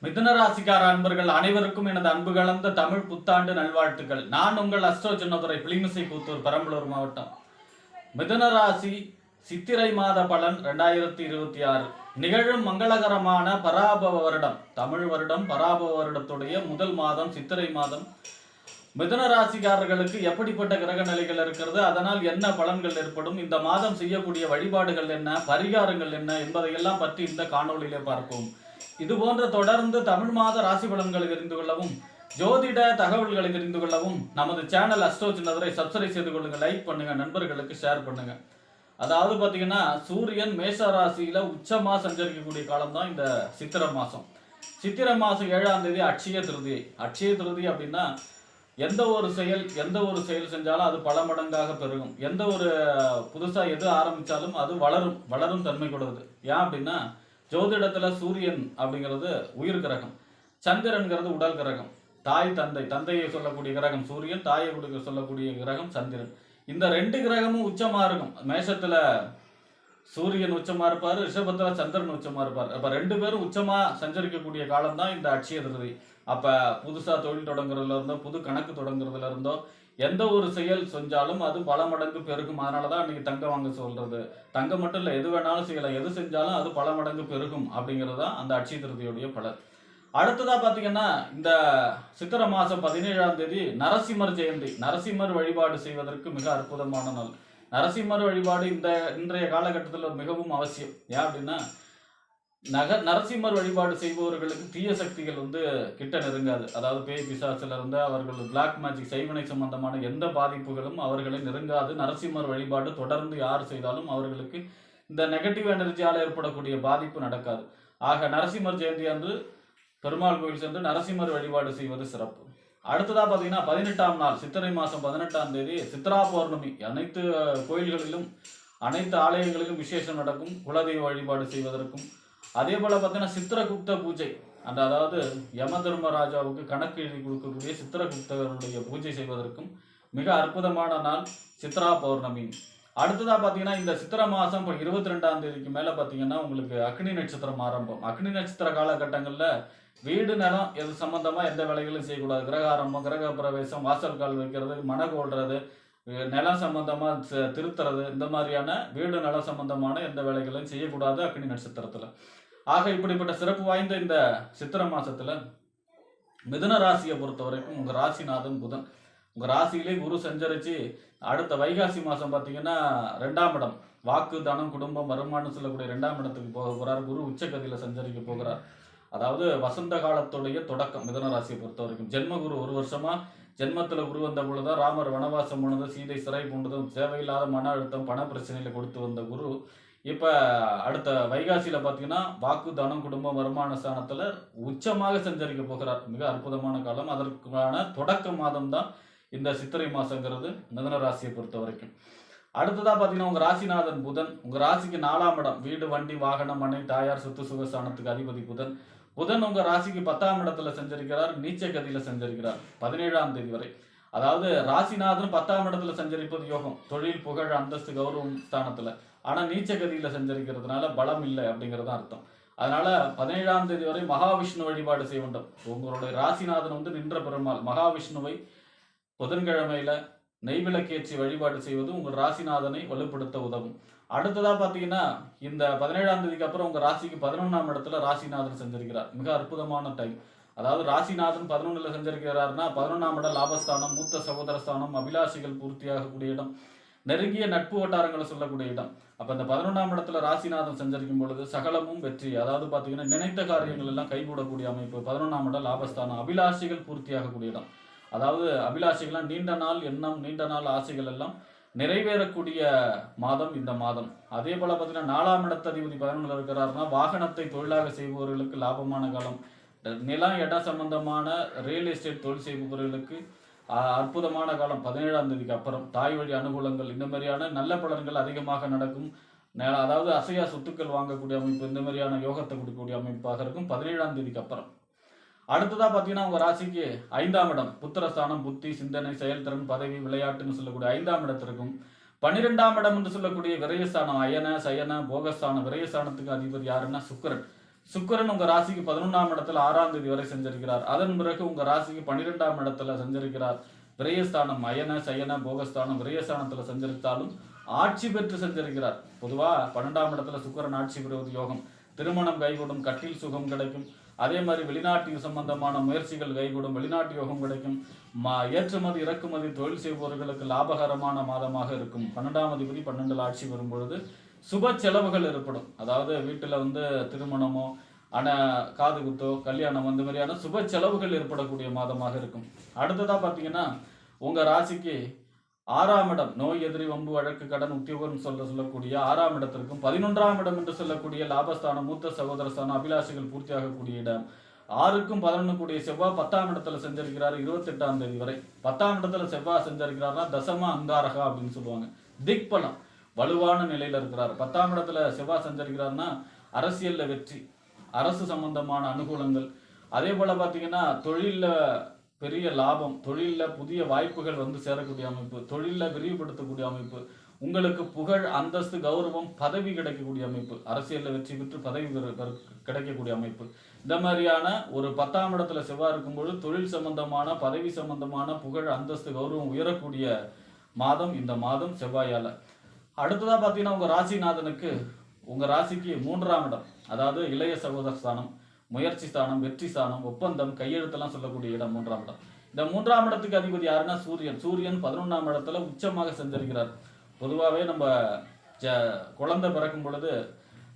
மிதுன ராசிக்கார அன்பர்கள் அனைவருக்கும் எனது அன்பு கலந்த தமிழ் புத்தாண்டு நல்வாழ்த்துக்கள். நான் உங்கள் அஸ்ட்ரோ சின்னதுரை, பிளிமிசை கூத்தூர், பெரம்பலூர் மாவட்டம். மிதுன ராசி சித்திரை மாத பலன் 2026 நிகழும் மங்களகரமான பராபவ வருடம், தமிழ் வருடம் பராபவ வருடத்துடைய முதல் மாதம் சித்திரை மாதம். மிதுன ராசிக்காரர்களுக்கு எப்படிப்பட்ட கிரக நிலைகள் இருக்கிறது, அதனால் என்ன பலன்கள் ஏற்படும், இந்த மாதம் செய்யக்கூடிய வழிபாடுகள் என்ன, பரிகாரங்கள் என்ன என்பதையெல்லாம் பற்றி இந்த காணொலியிலே பார்ப்போம். இது போன்ற தொடர்ந்து தமிழ் மாத ராசி பலன்களை தெரிந்து கொள்ளவும், ஜோதிட தகவல்களை தெரிந்து கொள்ளவும் நமது சேனல் அஸ்ட்ரோ சின்னதுரை சப்ஸ்கிரைப் செய்து கொள்ளுங்க, லைக் பண்ணுங்க, நண்பர்களுக்கு ஷேர் பண்ணுங்க. அதாவது பார்த்தீங்கன்னா சூரியன் மேஷ ராசியில உச்சமா சஞ்சரிக்கக்கூடிய காலம் தான் இந்த சித்திரை மாசம். சித்திரை மாசம் 7ஆம் தேதி அட்சய திருதி. அட்சய திருதி அப்படின்னா எந்த ஒரு செயல் செஞ்சாலும் அது பல மடங்காக பெருகும். எந்த ஒரு புதுசா எது ஆரம்பிச்சாலும் அது வளரும் தன்மை கொடுக்குது. ஏன் அப்படின்னா ஜோதிடத்துல சூரியன் அப்படிங்கிறது உயிர் கிரகம், சந்திரன்கிறது உடல் கிரகம். தந்தையை சொல்லக்கூடிய கிரகம் சூரியன், தாயை கொடுக்க சொல்லக்கூடிய கிரகம் சந்திரன். இந்த ரெண்டு கிரகமும் உச்சமா இருக்கும். மேஷத்துல சூரியன் உச்சமா இருப்பாரு, ரிஷபத்துல சந்திரன் உச்சமா இருப்பார். அப்ப ரெண்டு பேரும் உச்சமா சஞ்சரிக்கக்கூடிய காலம் தான் இந்த அட்சய திருதி. அப்ப புதுசா தொழில் தொடங்குறதுல இருந்தோ, புது கணக்கு தொடங்குறதுல இருந்தோ, எந்த ஒரு செயல் செஞ்சாலும் அது பல மடங்கு பெருகும். அதனாலதான் இன்னைக்கு தங்கம் வாங்க சொல்றது. தங்கம் மட்டும் இல்ல, எது வேணாலும் செய்யலாம், எது செஞ்சாலும் அது பல மடங்கு பெருகும் அப்படிங்கிறது தான் அந்த அட்சய திருதியுடைய பலன். அடுத்ததா பாத்தீங்கன்னா இந்த சித்திரை மாசம் 17ஆம் தேதி நரசிம்மர் ஜெயந்தி. நரசிம்மர் வழிபாடு செய்வதற்கு மிக அற்புதமான நாள். நரசிம்மர் வழிபாடு இன்றைய காலகட்டத்தில் மிகவும் அவசியம். ஏன் அப்படின்னா நரசிம்மர் வழிபாடு செய்பவர்களுக்கு தீய சக்திகள் கிட்ட நெருங்காது. அதாவது பேய் பிசாசுல இருந்து அவர்கள் பிளாக் மேஜிக் செய்வினை சம்பந்தமான எந்த பாதிப்புகளும் அவர்களை நெருங்காது. நரசிம்மர் வழிபாடு தொடர்ந்து யார் செய்தாலும் அவர்களுக்கு இந்த நெகட்டிவ் எனர்ஜியால் ஏற்படக்கூடிய பாதிப்பு நடக்காது. ஆக நரசிம்மர் ஜெயந்தி அன்று பெருமாள் கோயில் சென்று நரசிம்மர் வழிபாடு செய்வது சிறப்பு. அடுத்ததா பார்த்தீங்கன்னா 18ஆம் நாள் சித்திரை மாதம் 18ஆம் தேதி சித்ரா பௌர்ணமி. அனைத்து கோயில்களிலும் அனைத்து ஆலயங்களிலும் விசேஷம் நடக்கும், குலதெய்வ வழிபாடு செய்வதற்கும். அதே போல பார்த்தீங்கன்னா சித்திரகுப்த பூஜை, அதாவது யம தர்மராஜாவுக்கு கணக்கு எழுதி கொடுக்கக்கூடிய சித்திரகுப்தருடைய பூஜை செய்வதற்கும் மிக அற்புதமான நாள் சித்ரா பௌர்ணமி. அடுத்ததா பார்த்தீங்கன்னா இந்த சித்திரை மாதம் இப்போ 22ஆம் தேதிக்கு மேலே பார்த்தீங்கன்னா உங்களுக்கு அக்னி நட்சத்திரம் ஆரம்பம். அக்னி நட்சத்திர காலகட்டங்களில் வீடு நிலம் எது சம்பந்தமா எந்த வேலைகளும் செய்யக்கூடாது. கிரக ஆரம்பம், கிரக பிரவேசம், வாசல் கால் வைக்கிறது, மன கோல்றது, நிலம் சம்பந்தமா திருத்துறது, இந்த மாதிரியான வீடு நிலம் சம்பந்தமான எந்த வேலைகளையும் செய்யக்கூடாது அக்னி நட்சத்திரத்துல. ஆக இப்படிப்பட்ட சிறப்பு வாய்ந்த இந்த சித்திரை மாசத்துல மிதுன ராசியை பொறுத்த வரைக்கும் உங்க ராசிநாதன் புதன் உங்க ராசியிலே குரு சஞ்சரிச்சு அடுத்த வைகாசி மாசம் பார்த்தீங்கன்னா 2ஆம் இடம், வாக்கு தனம் குடும்பம் வருமானம் சொல்லக்கூடிய 2ஆம் இடத்துக்கு போக போறார். குரு உச்சகதியில சஞ்சரிக்க போகிறார். அதாவது வசந்த காலத்துடைய தொடக்கம் மிதுன ராசியை பொறுத்த வரைக்கும். ஜென்மகுரு 1 வருஷமா ஜென்மத்துல குரு வந்த பொழுதுதான் ராமர் வனவாசம் போனது, சீதை சிறை போனதும், தேவையில்லாத மன அழுத்தம் பண பிரச்சனையில கொடுத்து வந்த குரு இப்ப அடுத்த வைகாசியில பாத்தீங்கன்னா வாக்கு தனம் குடும்பம் வருமான ஸ்தானத்துல உச்சமாக சஞ்சரிக்க போகிறார். மிக அற்புதமான காலம். அதற்கான தொடக்க மாதம் தான் இந்த சித்திரை மாசங்கிறது மிதுன ராசியை பொறுத்த வரைக்கும். அடுத்ததா பாத்தீங்கன்னா உங்க ராசிநாதன் புதன் உங்க ராசிக்கு 4ஆம் இடம், வீடு வண்டி வாகனம் மனை தாயார் சொத்து சுகஸ்தானத்துக்கு அதிபதி புதன். புதன் உங்க ராசிக்கு 10ஆம் இடத்துல சஞ்சரிக்கிறார், நீச்ச கதியில சஞ்சரிக்கிறார் 17ஆம் தேதி வரை. அதாவது ராசிநாதன் 10ஆம் இடத்துல சஞ்சரிப்பது யோகம், தொழில் புகழ் அந்தஸ்து கௌரவம் ஸ்தானத்துல. ஆனா நீச்ச கதியில சஞ்சரிக்கிறதுனால பலம் இல்லை அப்படிங்கிறது அர்த்தம். அதனால 17ஆம் தேதி வரை மகாவிஷ்ணு வழிபாடு செய்ய வேண்டும். உங்களுடைய ராசிநாதன் நின்ற பெருமாள் மகாவிஷ்ணுவை புதன்கிழமையில நெய்விளக்கேற்றி வழிபாடு செய்வது உங்கள் ராசிநாதனை வலுப்படுத்த உதவும். அடுத்ததா பாத்தீங்கன்னா இந்த 17ஆம் தேதிக்கு அப்புறம் உங்க ராசிக்கு 11ஆம் இடத்துல ராசிநாதன் சஞ்சரிக்கிறார். மிக அற்புதமான டைம். அதாவது ராசிநாதன் 11ல சஞ்சரிக்கிறார்னா 11ஆம் இடம் லாபஸ்தானம், மூத்த சகோதரஸ்தானம், அபிலாஷிகள் பூர்த்தியாகக்கூடிய இடம், நெருங்கிய நட்பு வட்டாரங்களை சொல்லக்கூடிய இடம். அப்ப இந்த 11ஆம் இடத்துல ராசிநாதன் சஞ்சரிக்கும் பொழுது சகலமும் வெற்றி. அதாவது பாத்தீங்கன்னா நினைத்த காரியங்கள் எல்லாம் கைகூடக்கூடிய அமைப்பு. 11ஆம் இடம் லாபஸ்தானம், அபிலாஷிகள் பூர்த்தியாகக்கூடிய இடம். அதாவது அபிலாஷைகள்லாம் நீண்ட நாள் எண்ணம், நீண்ட நாள் ஆசைகள் எல்லாம் நிறைவேறக்கூடிய மாதம் இந்த மாதம். அதே போல பார்த்தீங்கன்னா 4ஆம் இடத்ததிபதி 11ல் இருக்கிறாருன்னா வாகனத்தை தொழிலாக செய்பவர்களுக்கு லாபமான காலம். நிலம் இடம் சம்பந்தமான ரியல் எஸ்டேட் தொழில் செய்பவர்களுக்கு அற்புதமான காலம். 17ஆம் தேதிக்கு அப்புறம் தாய் வழி அனுகூலங்கள், இந்த மாதிரியான நல்ல பலன்கள் அதிகமாக நடக்கும். அதாவது அசையா சொத்துக்கள் வாங்கக்கூடிய அமைப்பு, இந்த மாதிரியான யோகத்தை கொடுக்கக்கூடிய அமைப்பாக இருக்கும் 17ஆம் தேதிக்கு அப்புறம். அடுத்ததா பாத்தீங்கன்னா உங்க ராசிக்கு 5ஆம் இடம், புத்திரஸ்தானம், புத்தி சிந்தனை செயல்திறன் பதவி விளையாட்டுன்னு சொல்லக்கூடிய 5ஆம் இடத்திற்கும் 12ஆம் இடம் என்று சொல்லக்கூடிய விரயஸ்தானம், அயன சயன போகஸ்தானம். விரயஸ்தானத்துக்கு அதிபதி யாருன்னா சுக்கிரன். சுக்கிரன் உங்க ராசிக்கு 11ஆம் இடத்துல 6ஆம் தேதி வரை செஞ்சிருக்கிறார். அதன் பிறகு உங்க ராசிக்கு 12ஆம் இடத்துல செஞ்சிருக்கிறார். விரயஸ்தானம் அயன சயன போகஸ்தானம் விரயஸ்தானத்துல செஞ்சிருந்தாலும் ஆட்சி பெற்று செஞ்சிருக்கிறார். பொதுவா 12ஆம் இடத்துல சுக்கிரன் ஆட்சி பெறுவது யோகம். திருமணம் கைகூடும், கட்டில் சுகம் கிடைக்கும். அதே மாதிரி வெளிநாட்டு சம்பந்தமான முயற்சிகள் கைகூடும், வெளிநாட்டு யோகம் கிடைக்கும். ஏற்றுமதி இறக்குமதி தொழில் செய்பவர்களுக்கு லாபகரமான மாதமாக இருக்கும். 12ஆம் அதிபதி 12ல் ஆட்சி பெறும் பொழுது சுப செலவுகள் ஏற்படும். அதாவது வீட்டுல திருமணமோ காது குத்தோ கல்யாணம் அந்த மாதிரியான சுப செலவுகள் ஏற்படக்கூடிய மாதமாக இருக்கும். அடுத்ததா பாத்தீங்கன்னா உங்க ராசிக்கு 6ஆம் இடம் நோய் எதிரி வம்பு வழக்கு கடன் உத்தியோகம் சொல்லக்கூடிய 6ஆம் இடத்திற்கும் 11ஆம் இடம் என்று சொல்லக்கூடிய லாபஸ்தானம் மூத்த சகோதரஸ்தானம் அபிலாஷைகள் பூர்த்தியாகக்கூடிய இடம் 6க்கும் 11 கூடிய செவ்வாய் 10ஆம் இடத்துல செஞ்சிருக்கிறார். 28ஆம் தேதி வரை 10ஆம் இடத்துல செவ்வாய் செஞ்சிருக்கிறார்னா தசம அங்காரகா அப்படின்னு சொல்லுவாங்க. திக்பலம் வலுவான நிலையில இருக்கிறார். 10ஆம் இடத்துல செவ்வாய் செஞ்சிருக்கிறார்னா அரசியல்ல வெற்றி, அரசு சம்பந்தமான அனுகூலங்கள், அதே போல பாத்தீங்கன்னா தொழில பெரிய லாபம், தொழில புதிய வாய்ப்புகள் சேரக்கூடிய அமைப்பு, தொழில விரிவுபடுத்தக்கூடிய அமைப்பு, உங்களுக்கு புகழ் அந்தஸ்து கௌரவம் பதவி கிடைக்கக்கூடிய அமைப்பு, அரசியல்ல வெற்றி பெற்று பதவி கிடைக்கக்கூடிய அமைப்பு. இந்த மாதிரியான ஒரு 10ஆம் இடத்துல செவ்வாய் இருக்கும்போது தொழில் சம்பந்தமான பதவி சம்பந்தமான புகழ் அந்தஸ்து கௌரவம் உயரக்கூடிய மாதம் இந்த மாதம் செவ்வாயால. அடுத்ததா பாத்தீங்கன்னா உங்க ராசிநாதனுக்கு உங்க ராசிக்கு 3ஆம் இடம், அதாவது இளைய சகோதர ஸ்தானம், முயற்சி ஸ்தானம், வெற்றி ஸ்தானம், ஒப்பந்தம், கையெழுத்தெல்லாம் சொல்லக்கூடிய இடம் 3ஆம் இடம். இந்த 3ஆம் இடத்துக்கு அதிபதி யாருன்னா சூரியன். சூரியன் 11ஆம் இடத்துல உச்சமாக செஞ்சிருக்கிறார். பொதுவாகவே நம்ம குழந்தை பிறக்கும் பொழுது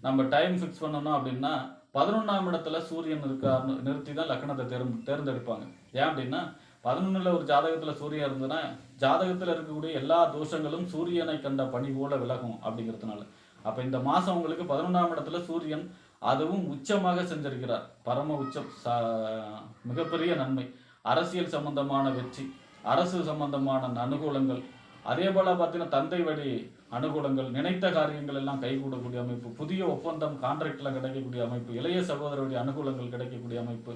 நம்ம டைம் ஃபிக்ஸ் பண்ணணும் அப்படின்னா 11ஆம் இடத்துல சூரியன் இருக்காருன்னு நிறுத்தி தான் லக்னத்தை தேர்ந்தெடுப்பாங்க. ஏன் அப்படின்னா 11ல் ஒரு ஜாதகத்துல சூரியன் இருந்ததுன்னா ஜாதகத்துல இருக்கக்கூடிய எல்லா தோஷங்களும் சூரியனை கண்ட பனி போல விலகும் அப்படிங்கிறதுனால. அப்ப இந்த மாசம் உங்களுக்கு 11ஆம் இடத்துல சூரியன் அதுவும் உச்சமாக செஞ்சிருக்கிறார். பரம உச்சம், மிகப்பெரிய நன்மை, அரசியல் சம்பந்தமான வெற்றி, அரசு சம்பந்தமான அனுகூலங்கள், அதே போல பார்த்தீங்கன்னா தந்தை வழி அனுகூலங்கள், நினைத்த காரியங்கள் எல்லாம் கைகூடக்கூடிய அமைப்பு, புதிய ஒப்பந்தம் கான்ட்ராக்ட்ல கிடைக்கக்கூடிய அமைப்பு, இளைய சகோதரருடைய அனுகூலங்கள் கிடைக்கக்கூடிய அமைப்பு.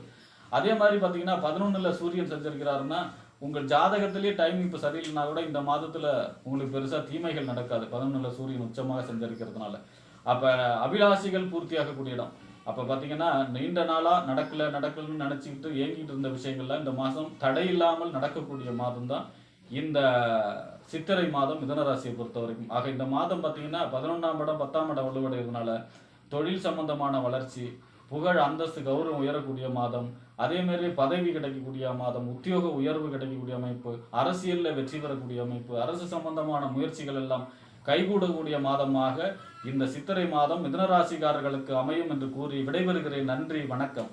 அதே மாதிரி பார்த்தீங்கன்னா 11ல் சூரியன் செஞ்சிருக்கிறாருன்னா உங்கள் ஜாதகத்திலேயே டைம் இப்போ சரியில்லைனா கூட இந்த மாதத்துல உங்களுக்கு பெருசா தீமைகள் நடக்காது. 11ல் சூரியன் உச்சமாக செஞ்சிருக்கிறதுனால. அப்ப அபிலாஷைகள் பூர்த்தியாகக்கூடிய இடம். அப்ப பாத்தீங்கன்னா நீண்ட நாளா நடக்கலன்னு நினைச்சுக்கிட்டு ஏங்கிட்டு இருந்த விஷயங்கள்லாம் இந்த மாதம் தடையில்லாமல் நடக்கக்கூடிய மாதம் தான் இந்த சித்திரை மாதம் மிதுனராசியை பொறுத்த வரைக்கும். ஆக இந்த மாதம் பாத்தீங்கன்னா 11ஆம் இடம் 10ஆம் இடம் வலுவடைவதனால தொழில் சம்பந்தமான வளர்ச்சி, புகழ் அந்தஸ்து கௌரவம் உயரக்கூடிய மாதம், அதே மாதிரி பதவி கிடைக்கக்கூடிய மாதம், உத்தியோக உயர்வு கிடைக்கக்கூடிய அமைப்பு, அரசியல்ல வெற்றி பெறக்கூடிய அமைப்பு, அரசு சம்பந்தமான முயற்சிகள் எல்லாம் கைகூடக்கூடிய மாதமாக இந்த சித்திரை மாதம் மிதுனராசிக்காரர்களுக்கு அமையும் என்று கூறி விடைபெறுகிறேன். நன்றி, வணக்கம்.